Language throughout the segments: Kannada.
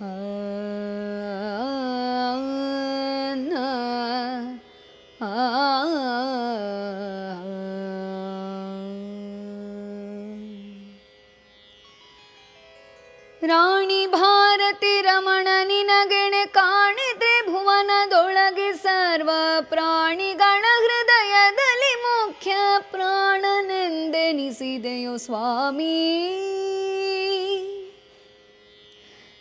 ರಾಣಿ ಭಾರತಿ ರಮಣ ನಿನಗೆಣೆ ಕಾಣಿದ್ರೆ ಭುವನದೊಳಗೆ ಸರ್ವ ಪ್ರಾಣಿಗಳ ಹೃದಯದಲ್ಲಿ ಮುಖ್ಯ ಪ್ರಾಣನೆಂದೆನಿಸಿದೆಯೋ ಸ್ವಾಮಿ.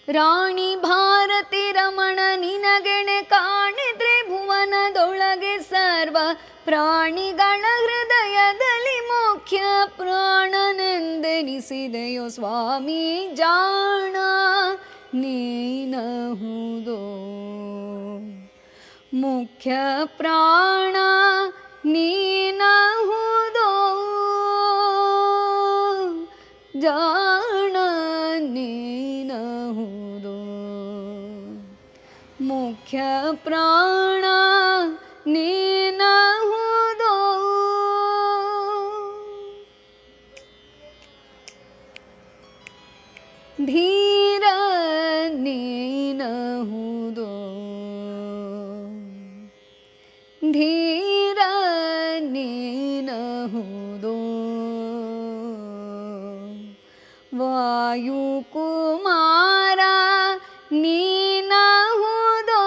ರಾಣಿ ಭಾರತಿ ರಮಣ ನಿನಗೆಣೆ ಕಾಣಿದ್ರೆ ಭುವನದೊಳಗೆ ಸರ್ವ ಪ್ರಾಣಿಗಳ ಹೃದಯದಲ್ಲಿ ಮುಖ್ಯ ಪ್ರಾಣನೆಂದೆನಿಸಿದೆಯೋ ಸ್ವಾಮಿ. ಜಾಣ ನೀನಹುದೋ ಮುಖ್ಯ ಪ್ರಾಣ ನೀನಹುದೋ ಜಾಣ ನೀನಹುದೋ ಮುಖ್ಯ ಪ್ರಾಣ ನೀನಹುದೋ. ಧೀರ ನೀನಹುದೋ ಧೀರ ನೀನಹುದೋ ವಾಯುಕುಮಾರ ನೀನಹುದೋ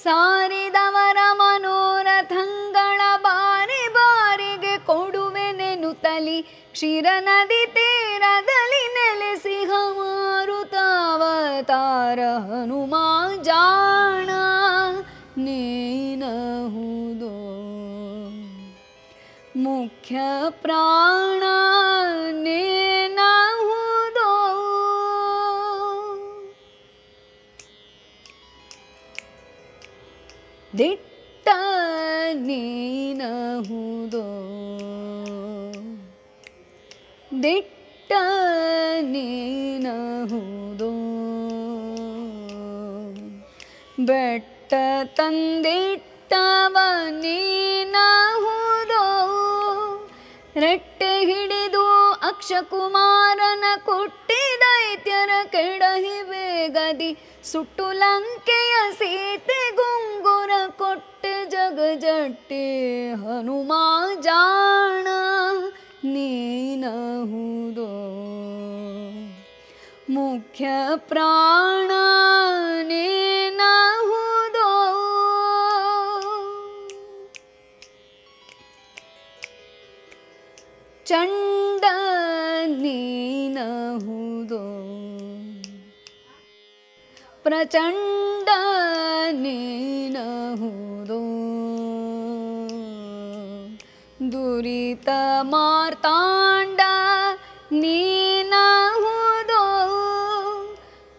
ಸಾರಿದವರ ಮನೋರಥಂಗಳ ಬಾರಿ ಬಾರಿಗೆ ಕೊಡುವೆನೆನುತ್ತಲಿ ಕ್ಷೀರ ನದಿ ತೀರದಲ್ಲಿ ನೆಲೆಸಿಹ ಮಾರುತಾವತಾರ ಹನುಮ. ಜಾಣ ನೀನಹುದೋ ಮುಖ್ಯ ಪ್ರಾಣ ನೀನಹುದೋ ದಿಟ್ಟ ನೀನಹುದೋ ದಿಟ್ಟ ನೀನಹುದೋ ಬೆಟ್ಟ ತಂದಿಟ್ಟವ ನೀನಹುದೋ ರೆಟ್ಟೆ ಹಿಡಿದು ಅಕ್ಷಕುಮಾರನ ಕುಟ್ಟಿದೈತ್ಯರ ಕೆಡಹಿ ವೇಗದಿ ಸುಟ್ಟು ಲಂಕೆಯ ಸೀತೆ ಗುಂಗುರ ಕೊಟ್ಟೆ ಜಗಜಟ್ಟೆ ಹನುಮ. ಜಾಣ ನೀನಹುದೋ ಮುಖ್ಯ ಪ್ರಾಣ ನೀನಹುದೋ ಚಂಡ ನೀನಹುದೋ ಪ್ರಚಂಡ ನೀನಹುದೋ ದುರಿತ ಮಾರ್ತಾಂಡ ನೀನಹುದೋ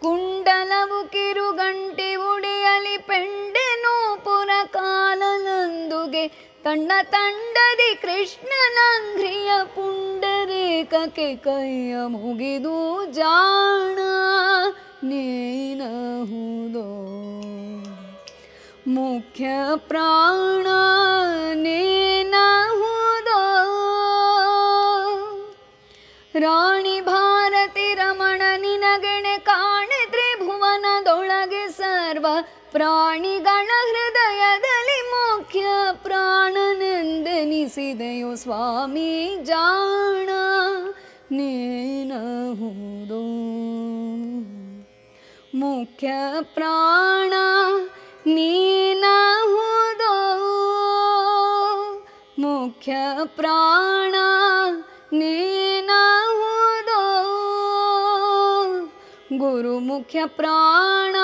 ಕುಂಡಲವು ಕಿರುಗಂಟಿ ಉಡಿಯಲಿ ಪೆಂಡೆನೋ ಪುರ ಕಾಲಲಂದುಗೆ ತಂಡ ತಂಡದಿ ಕೃಷ್ಣನಂಘ್ರಿಯ ಪುಂಡರೇಕಕ್ಕೆ ಕೈಯ ಮುಗಿದು. ಜಾಣ ನೀನಹುದೋ ಮುಖ್ಯ ಪ್ರಾಣ ನೀನಹುದೋ ರಾಣಿ ಭಾರತಿ ರಮಣ ನಿನಗೆಣೆ ಕಾಣಿದ್ರೆ ಭುವನದೊಳಗೆ ಸರ್ವ ಪ್ರಾಣಿಗಳ ಹೃದಯದಲ್ಲಿ ಮುಖ್ಯ ಪ್ರಾಣನೆಂದೆನಿಸಿದೆಯೋ ಸ್ವಾಮಿ. ಜಾಣ ನೀನಹುದೋ ಮುಖ್ಯ ಪ್ರಾಣ ನೀನಹುದೋ ಮುಖ್ಯ ಪ್ರಾಣ ನೀನಹುದೋ ಗುರು ಮುಖ್ಯ ಪ್ರಾಣ